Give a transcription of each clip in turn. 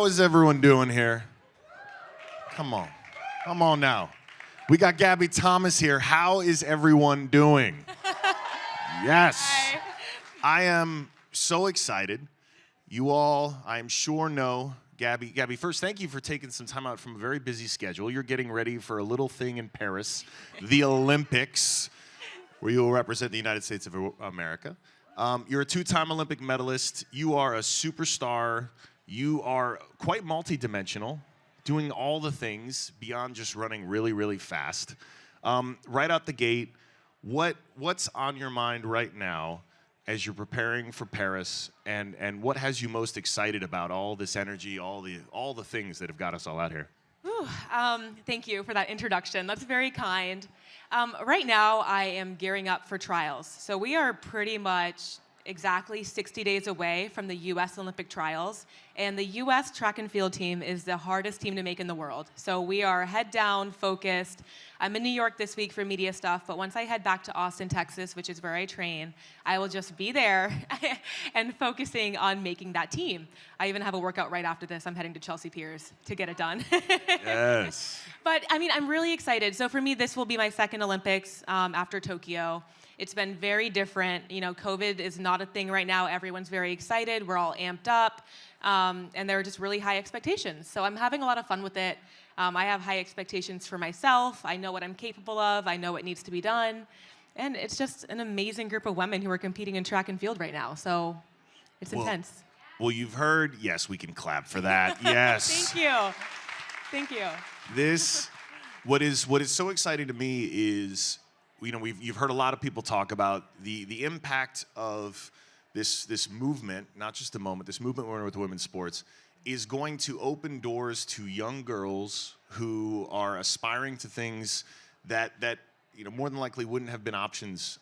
How is everyone doing here? Come on. Come on now. We got Gabby Thomas here. How is everyone doing? Yes. Hi. I am so excited. You all, I'm sure, know Gabby. Gabby, first, thank you for taking some time out from a very busy schedule. You're getting ready for a little thing in Paris, the Olympics, where you will represent the United States of America. You're a two-time Olympic medalist. You are a superstar. You are quite multidimensional, doing all the things beyond just running really, really fast. Right out the gate, what's on your mind right now as you're preparing for Paris, and what has you most excited about all this energy, all the things that have got us all out here? Whew, thank you for that introduction. That's very kind. Right now, I am gearing up for trials. So we are pretty much exactly 60 days away from the U.S. Olympic trials. And the U.S. track and field team is the hardest team to make in the world. So we are head down, focused. I'm in New York this week for media stuff, but once I head back to Austin, Texas, which is where I train, I will just be there and focusing on making that team. I even have a workout right after this. I'm heading to Chelsea Piers to get it done. Yes. But I mean, I'm really excited. So for me, this will be my second Olympics after Tokyo. It's been very different. You know, COVID is not a thing right now. Everyone's very excited. We're all amped up. And there are just really high expectations. So I'm having a lot of fun with it. I have high expectations for myself. I know what I'm capable of. I know what needs to be done. And it's just an amazing group of women who are competing in track and field right now. So it's intense. Well, you've heard. Yes, we can clap for that. Yes. Thank you. Thank you. What is so exciting to me is, you know, you've heard a lot of people talk about the impact of this movement, not just a moment, this movement we're in with women's sports, is going to open doors to young girls who are aspiring to things that you know, more than likely wouldn't have been options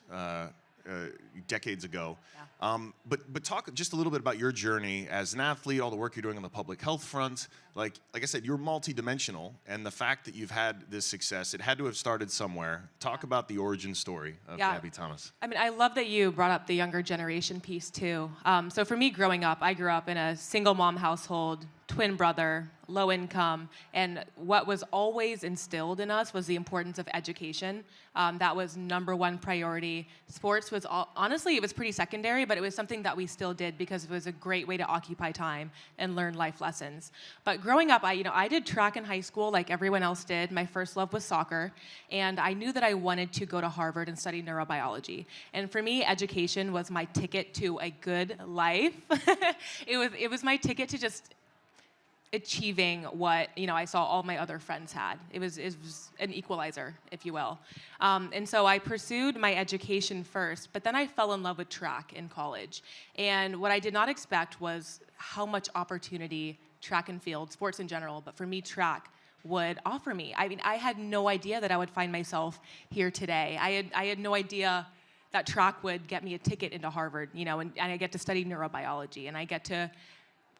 decades ago. Yeah. But talk just a little bit about your journey as an athlete, all the work you're doing on the public health front. Like I said, you're multidimensional, and the fact that you've had this success, it had to have started somewhere. Talk about the origin story of Gabby Thomas. I mean, I love that you brought up the younger generation piece too. So for me growing up, I grew up in a single mom household, twin brother, low income, and what was always instilled in us was the importance of education. That was number one priority. Sports was, honestly, it was pretty secondary, but it was something that we still did because it was a great way to occupy time and learn life lessons. But growing up, I did track in high school like everyone else did. My first love was soccer, and I knew that I wanted to go to Harvard and study neurobiology. And for me, education was my ticket to a good life. It was my ticket to just achieving what I saw all my other friends had. It was an equalizer, if you will. And so I pursued my education first, but then I fell in love with track in college. And what I did not expect was how much opportunity track and field, sports in general, but for me, track would offer me. I mean, I had no idea that I would find myself here today. I had no idea that track would get me a ticket into Harvard, and I get to study neurobiology, and I get to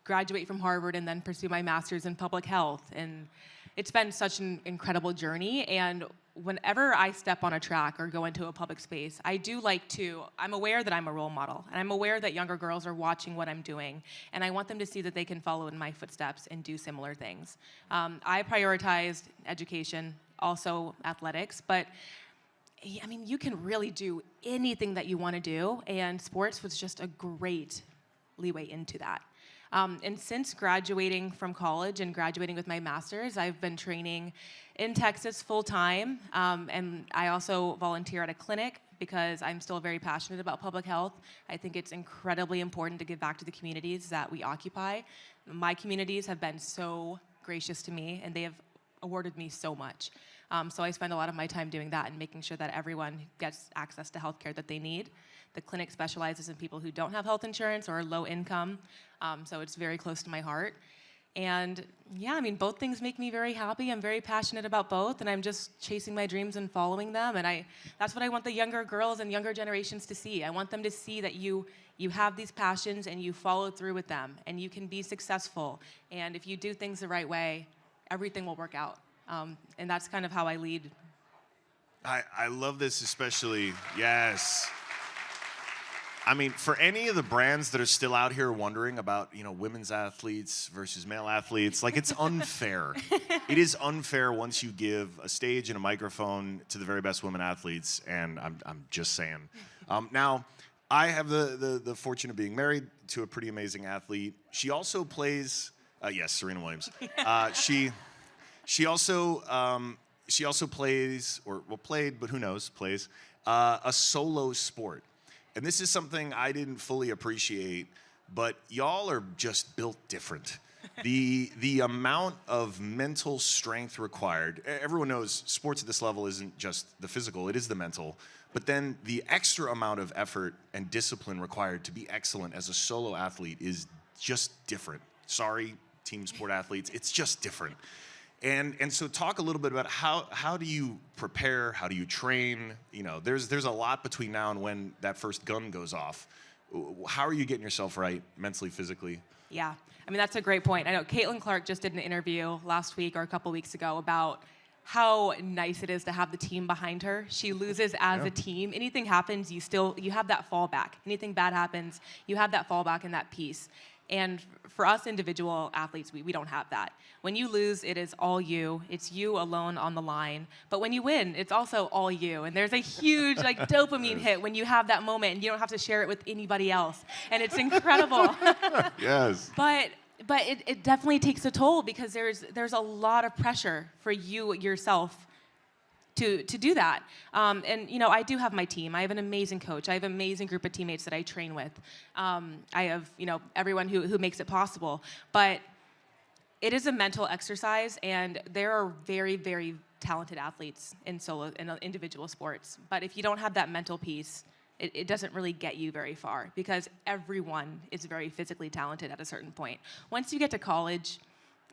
graduate from Harvard and then pursue my master's in public health. And it's been such an incredible journey. And whenever I step on a track or go into a public space, I'm aware that I'm a role model. And I'm aware that younger girls are watching what I'm doing. And I want them to see that they can follow in my footsteps and do similar things. I prioritized education, also athletics, but I mean, you can really do anything that you want to do. And sports was just a great leeway into that. And since graduating from college and graduating with my master's, I've been training in Texas full-time, and I also volunteer at a clinic because I'm still very passionate about public health. I think it's incredibly important to give back to the communities that we occupy. My communities have been so gracious to me, and they have awarded me so much. So I spend a lot of my time doing that and making sure that everyone gets access to health care that they need. The clinic specializes in people who don't have health insurance or are low income, so it's very close to my heart. And yeah, I mean, both things make me very happy. I'm very passionate about both, and I'm just chasing my dreams and following them. And that's what I want the younger girls and younger generations to see. I want them to see that you have these passions and you follow through with them, and you can be successful. And if you do things the right way, everything will work out. And that's kind of how I lead. I love this especially, yes. I mean, for any of the brands that are still out here wondering about, women's athletes versus male athletes, like it's unfair. It is unfair once you give a stage and a microphone to the very best women athletes, and I'm just saying. Now, I have the fortune of being married to a pretty amazing athlete. She also plays, yes, Serena Williams. She also plays, played, but who knows, plays a solo sport. And this is something I didn't fully appreciate, but y'all are just built different. The amount of mental strength required, everyone knows sports at this level isn't just the physical, it is the mental. But then the extra amount of effort and discipline required to be excellent as a solo athlete is just different. Sorry, team sport athletes, it's just different. And so talk a little bit about how do you prepare, how do you train? There's a lot between now and when that first gun goes off. How are you getting yourself right mentally, physically? Yeah, I mean, that's a great point. I know Caitlin Clark just did an interview last week or a couple weeks ago about how nice it is to have the team behind her. She loses as a team. Anything happens, you have that fallback. Anything bad happens, you have that fallback and that piece. And for us individual athletes, we don't have that. When you lose, it is all you. It's you alone on the line. But when you win, it's also all you. And there's a huge dopamine hit when you have that moment and you don't have to share it with anybody else. And it's incredible. Yes. But it definitely takes a toll because there's a lot of pressure for you yourself to do that. And I do have my team. I have an amazing coach. I have an amazing group of teammates that I train with. I have everyone who makes it possible. But it is a mental exercise, and there are very, very talented athletes in individual sports. But if you don't have that mental piece, it doesn't really get you very far because everyone is very physically talented at a certain point. Once you get to college,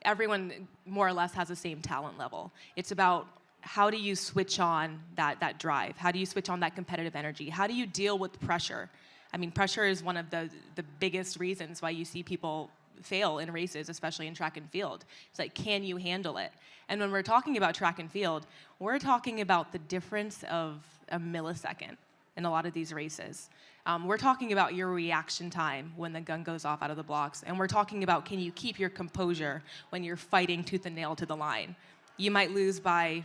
everyone more or less has the same talent level. It's about how do you switch on that drive? How do you switch on that competitive energy? How do you deal with pressure? I mean, pressure is one of the biggest reasons why you see people fail in races, especially in track and field. It's like, can you handle it? And when we're talking about track and field, we're talking about the difference of a millisecond in a lot of these races. We're talking about your reaction time when the gun goes off out of the blocks. And we're talking about, can you keep your composure when you're fighting tooth and nail to the line? You might lose by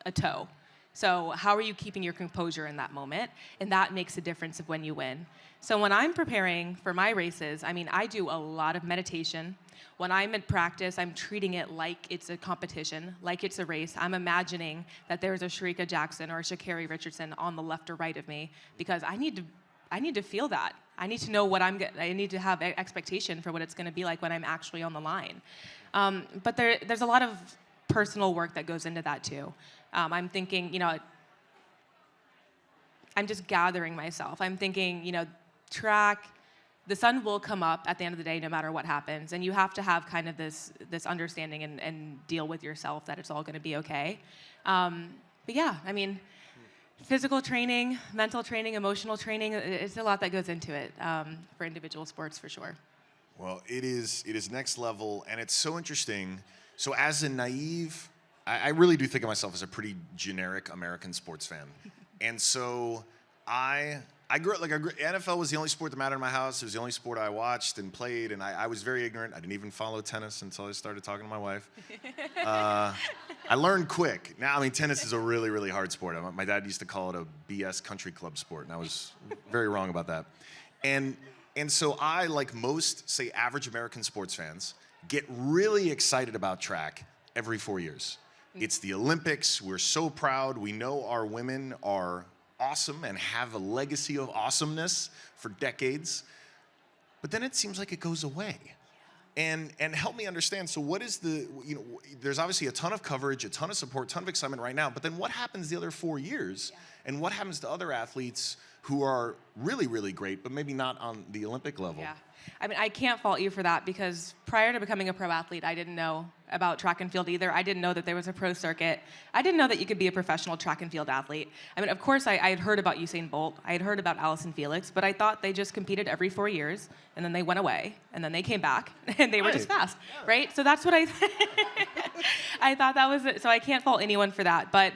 a toe. So how are you keeping your composure in that moment? And that makes a difference of when you win. So when I'm preparing for my races, I do a lot of meditation. When I'm in practice, I'm treating it like it's a competition, like it's a race. I'm imagining that there's a Sharika Jackson or a Sha'Carri Richardson on the left or right of me because I need to feel that. I need to know I need to have expectation for what it's going to be like when I'm actually on the line. But there's a lot of personal work that goes into that too. I'm thinking, I'm just gathering myself. I'm thinking, track, the sun will come up at the end of the day no matter what happens. And you have to have kind of this understanding and deal with yourself that it's all going to be okay. But yeah, physical training, mental training, emotional training, it's a lot that goes into it for individual sports for sure. Well, it is next level, and it's so interesting. So as a naive, I really do think of myself as a pretty generic American sports fan. And so I grew up, NFL was the only sport that mattered in my house. It was the only sport I watched and played, and I was very ignorant. I didn't even follow tennis until I started talking to my wife. I learned quick. Now, tennis is a really, really hard sport. My dad used to call it a BS country club sport, and I was very wrong about that. And so I, like most, say, average American sports fans, get really excited about track every 4 years. It's the Olympics. We're so proud. We know our women are awesome and have a legacy of awesomeness for decades. But then it seems like it goes away. And help me understand, so what is there's obviously a ton of coverage, a ton of support, a ton of excitement right now, but then what happens the other 4 years? And what happens to other athletes who are really, really great, but maybe not on the Olympic level? Yeah. I can't fault you for that because prior to becoming a pro athlete, I didn't know about track and field either. I didn't know that there was a pro circuit. I didn't know that you could be a professional track and field athlete. Of course, I had heard about Usain Bolt. I had heard about Allison Felix, but I thought they just competed every 4 years, and then they went away, and then they came back, and they were just fast, right? So that's what I thought that was it. So I can't fault anyone for that. But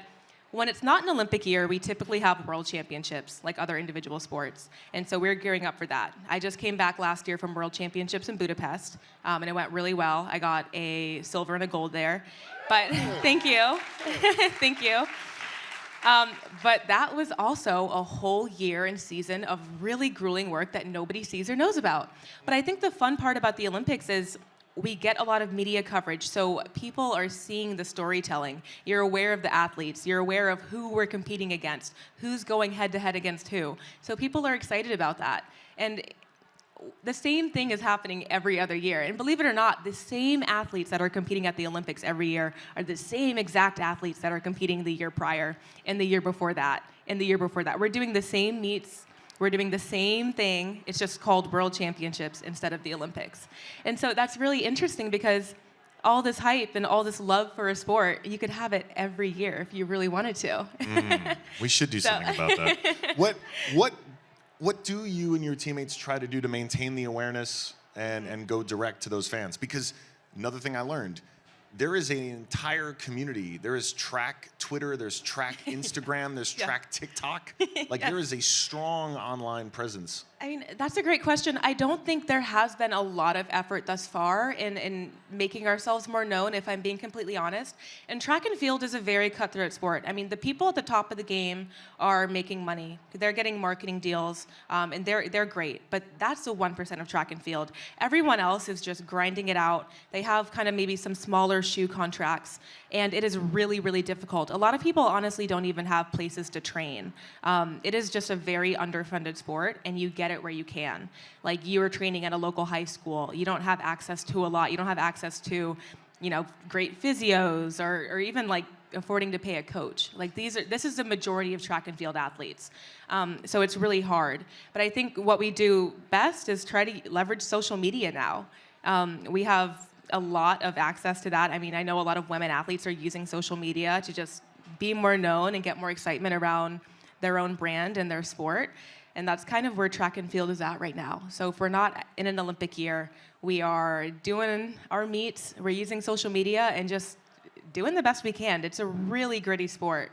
When it's not an Olympic year, we typically have world championships like other individual sports. And so we're gearing up for that. I just came back last year from world championships in Budapest, and it went really well. I got a silver and a gold there. But thank you. Thank you. But that was also a whole year and season of really grueling work that nobody sees or knows about. But I think the fun part about the Olympics is we get a lot of media coverage, so people are seeing the storytelling. You're aware of the athletes. You're aware of who we're competing against, who's going head-to-head against who. So people are excited about that. And the same thing is happening every other year. And believe it or not, the same athletes that are competing at the Olympics every year are the same exact athletes that are competing the year prior, and the year before that, and the year before that. We're doing the same meets. We're doing the same thing. It's just called World Championships instead of the Olympics. And so that's really interesting because all this hype and all this love for a sport, you could have it every year if you really wanted to. We should do something about that. What do you and your teammates try to do to maintain the awareness and go direct to those fans? Because another thing I learned, there is an entire community. There is track Twitter, there's track Instagram, there's track TikTok. Like there is a strong online presence. I mean, that's a great question. I don't think there has been a lot of effort thus far in making ourselves more known, if I'm being completely honest. And track and field is a very cutthroat sport. I mean, the people at the top of the game are making money. They're getting marketing deals, and they're great. But that's the 1% of track and field. Everyone else is just grinding it out. They have kind of maybe some smaller shoe contracts, and it is really, really difficult. A lot of people honestly don't even have places to train. It is just a very underfunded sport, and you get it where you can. Like you are training at a local high school. You don't have access to a lot. You don't have access to, great physios or even like affording to pay a coach. Like this is the majority of track and field athletes. So it's really hard. But I think what we do best is try to leverage social media now. We have a lot of access to that. I mean, I know a lot of women athletes are using social media to just be more known and get more excitement around their own brand and their sport. And that's kind of where track and field is at right now. So if we're not in an Olympic year, we are doing our meets, we're using social media and just doing the best we can. It's a really gritty sport.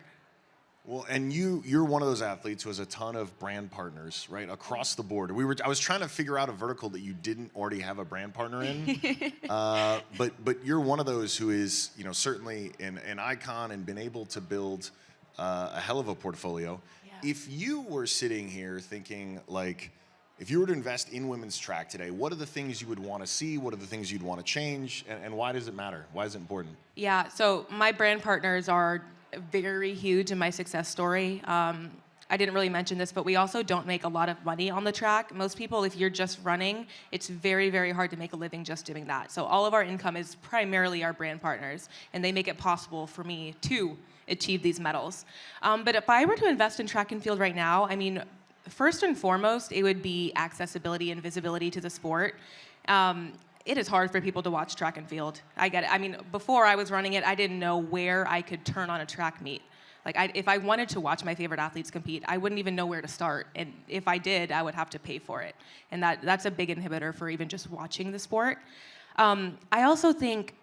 Well, and you're one of those athletes who has a ton of brand partners, right, across the board. I was trying to figure out a vertical that you didn't already have a brand partner in, but you're one of those who is, certainly an icon and been able to build a hell of a portfolio. Yeah. If you were sitting here thinking, like, if you were to invest in women's track today, what are the things you would want to see? What are the things you'd want to change? And why does it matter? Why is it important? Yeah, so my brand partners are very huge in my success story. I didn't really mention this, but we also don't make a lot of money on the track. Most people, if you're just running, it's very, very hard to make a living just doing that. So all of our income is primarily our brand partners, and they make it possible for me to achieve these medals. But if I were to invest in track and field right now, I mean, first and foremost, it would be accessibility and visibility to the sport. It is hard for people to watch track and field. I get it. I mean, before I was running it, I didn't know where I could turn on a track meet. Like, if I wanted to watch my favorite athletes compete, I wouldn't even know where to start. And if I did, I would have to pay for it. And that's a big inhibitor for even just watching the sport. I also think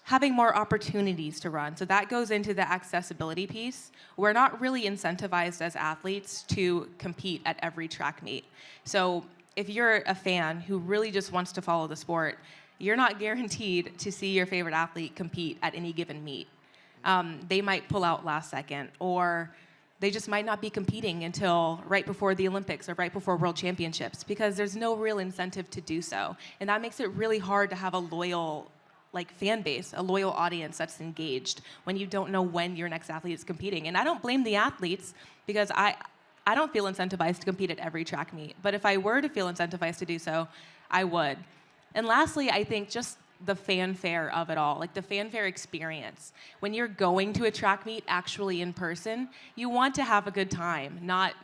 having more opportunities to run. So that goes into the accessibility piece. We're not really incentivized as athletes to compete at every track meet. So if you're a fan who really just wants to follow the sport, you're not guaranteed to see your favorite athlete compete at any given meet. They might pull out last second, or they just might not be competing until right before the Olympics or right before World Championships because there's no real incentive to do so. And that makes it really hard to have a loyal fan base, a loyal audience that's engaged when you don't know when your next athlete is competing. And I don't blame the athletes because I don't feel incentivized to compete at every track meet. But if I were to feel incentivized to do so, I would. And lastly, I think just the fanfare of it all, like the fanfare experience. When you're going to a track meet actually in person, you want to have a good time, not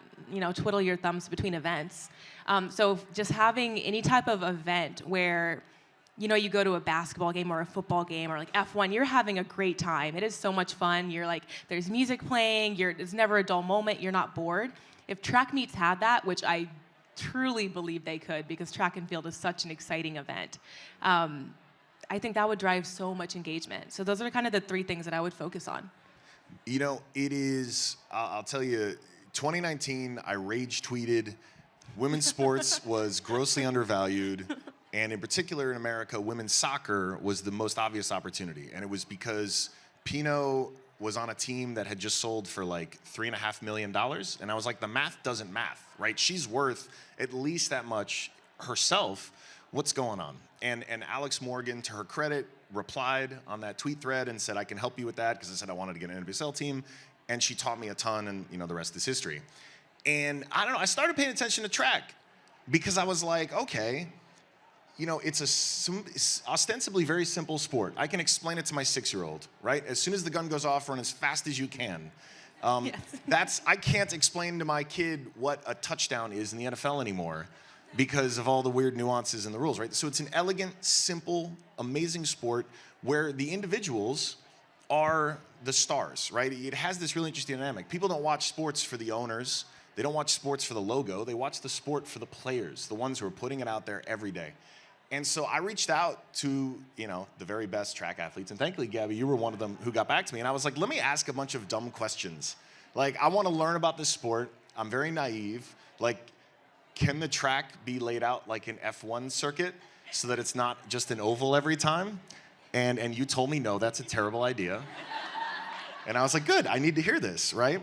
twiddle your thumbs between events. So just having any type of event where you go to a basketball game or a football game or like F1, you're having a great time. It is so much fun. You're like, there's music playing, there's never a dull moment, you're not bored. If track meets had that, which I truly believe they could because track and field is such an exciting event, I think that would drive so much engagement. So those are kind of the three things that I would focus on. You know, it is, I'll tell you, 2019, I rage tweeted, women's sports was grossly undervalued, and in particular in America, women's soccer was the most obvious opportunity. And it was because Pino was on a team that had just sold for like $3.5 million. And I was like, the math doesn't math, right? She's worth at least that much herself. What's going on? And Alex Morgan, to her credit, replied on that tweet thread and said, I can help you with that, because I said I wanted to get an NWSL team. And she taught me a ton, and you know, the rest is history. And I don't know, I started paying attention to track because I was like, okay, you know, it's ostensibly very simple sport. I can explain it to my 6-year-old, right? As soon as the gun goes off, run as fast as you can. Yes. I can't explain to my kid what a touchdown is in the NFL anymore because of all the weird nuances in the rules, right? So it's an elegant, simple, amazing sport where the individuals are the stars, right? It has this really interesting dynamic. People don't watch sports for the owners. They don't watch sports for the logo. They watch the sport for the players, the ones who are putting it out there every day. And so I reached out to, you know, the very best track athletes. And thankfully, Gabby, you were one of them who got back to me. And I was like, let me ask a bunch of dumb questions. Like, I want to learn about this sport. I'm very naive. Like, can the track be laid out like an F1 circuit so that it's not just an oval every time? And you told me, no, that's a terrible idea. And I was like, good, I need to hear this, right?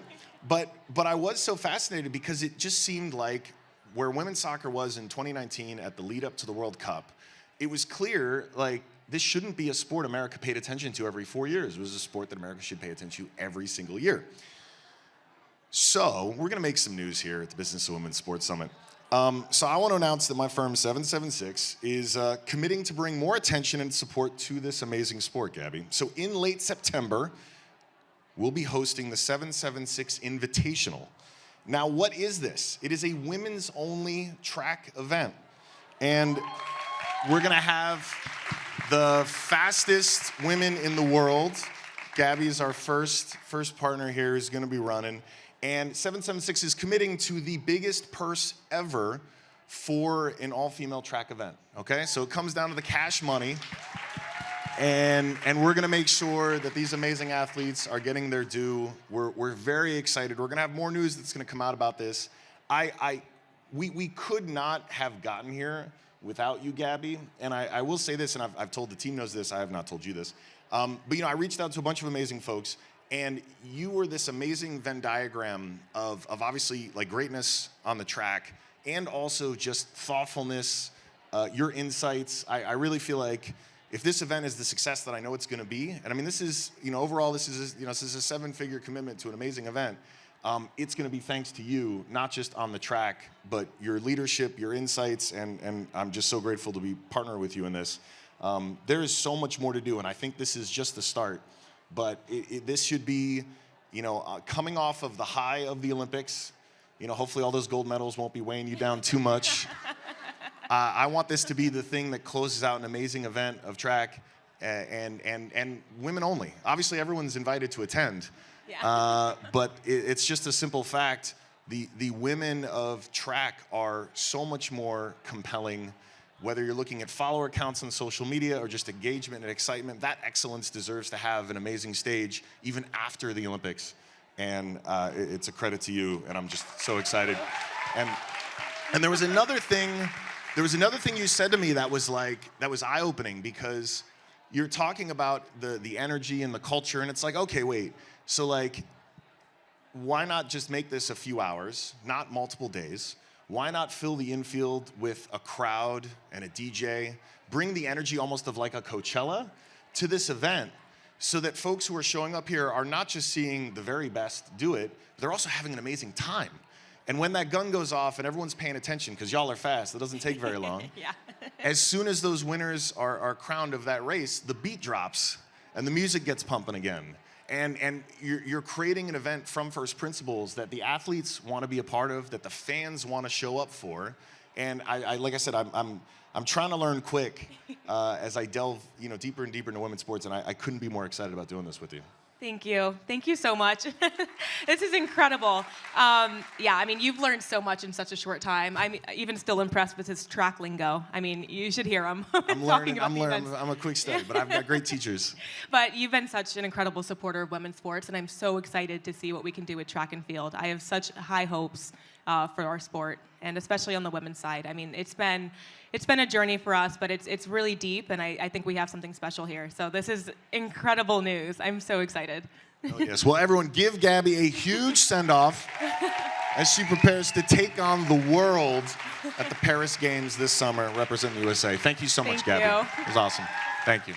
But I was so fascinated because it just seemed like where women's soccer was in 2019 at the lead up to the World Cup, it was clear, like, this shouldn't be a sport America paid attention to every 4 years. It was a sport that America should pay attention to every single year. So we're gonna make some news here at the Business of Women's Sports Summit. So I want to announce that my firm, 776, is committing to bring more attention and support to this amazing sport, Gabby. So in late September, we'll be hosting the 776 Invitational. Now, what is this? It is a women's-only track event. And we're going to have the fastest women in the world. Gabby is our first partner here who's going to be running. And 776 is committing to the biggest purse ever for an all-female track event, okay? So it comes down to the cash money. And we're gonna make sure that these amazing athletes are getting their due. We're very excited. We're gonna have more news that's gonna come out about this. We could not have gotten here without you, Gabby. And I will say this, and I've told the team knows this, I have not told you this. But you know, I reached out to a bunch of amazing folks, and you were this amazing Venn diagram of obviously like greatness on the track and also just thoughtfulness, your insights. I really feel like if this event is the success that I know it's going to be, and I mean, this is, you know, overall, this is a 7-figure commitment to an amazing event. It's going to be thanks to you, not just on the track, but your leadership, your insights, and I'm just so grateful to be partner with you in this. There is so much more to do, and I think this is just the start. But this should be, you know, coming off of the high of the Olympics. You know, hopefully all those gold medals won't be weighing you down too much. I want this to be the thing that closes out an amazing event of track and women only. Obviously, everyone's invited to attend. Yeah. But it's just a simple fact. The women of track are so much more compelling. Whether you're looking at follower counts on social media or just engagement and excitement, that excellence deserves to have an amazing stage even after the Olympics. And it's a credit to you, and I'm just so excited. And there was another thing you said to me that was eye-opening, because you're talking about the energy and the culture, and it's like, okay, wait, so like, why not just make this a few hours, not multiple days? Why not fill the infield with a crowd and a DJ? Bring the energy almost of like a Coachella to this event so that folks who are showing up here are not just seeing the very best do it, but they're also having an amazing time. And when that gun goes off and everyone's paying attention, because y'all are fast, it doesn't take very long. Yeah. As soon as those winners are crowned of that race, the beat drops and the music gets pumping again. And you're creating an event from first principles that the athletes want to be a part of, that the fans want to show up for, And I like I said, I'm trying to learn quick as I delve, deeper and deeper into women's sports, and I couldn't be more excited about doing this with you. Thank you. Thank you so much. This is incredible. Yeah, I mean, you've learned so much in such a short time. I'm even still impressed with his track lingo. I mean, you should hear him. I'm learning. I'm a quick study, but I've got great teachers. But you've been such an incredible supporter of women's sports, and I'm so excited to see what we can do with track and field. I have such high hopes for our sport, and especially on the women's side. I mean, it's been a journey for us, but it's really deep, and I think we have something special here. So this is incredible news. I'm so excited. Oh, yes. Well, everyone, give Gabby a huge send-off as she prepares to take on the world at the Paris Games this summer, representing the USA. Thank you so much, Gabby. Thank you. It was awesome. Thank you.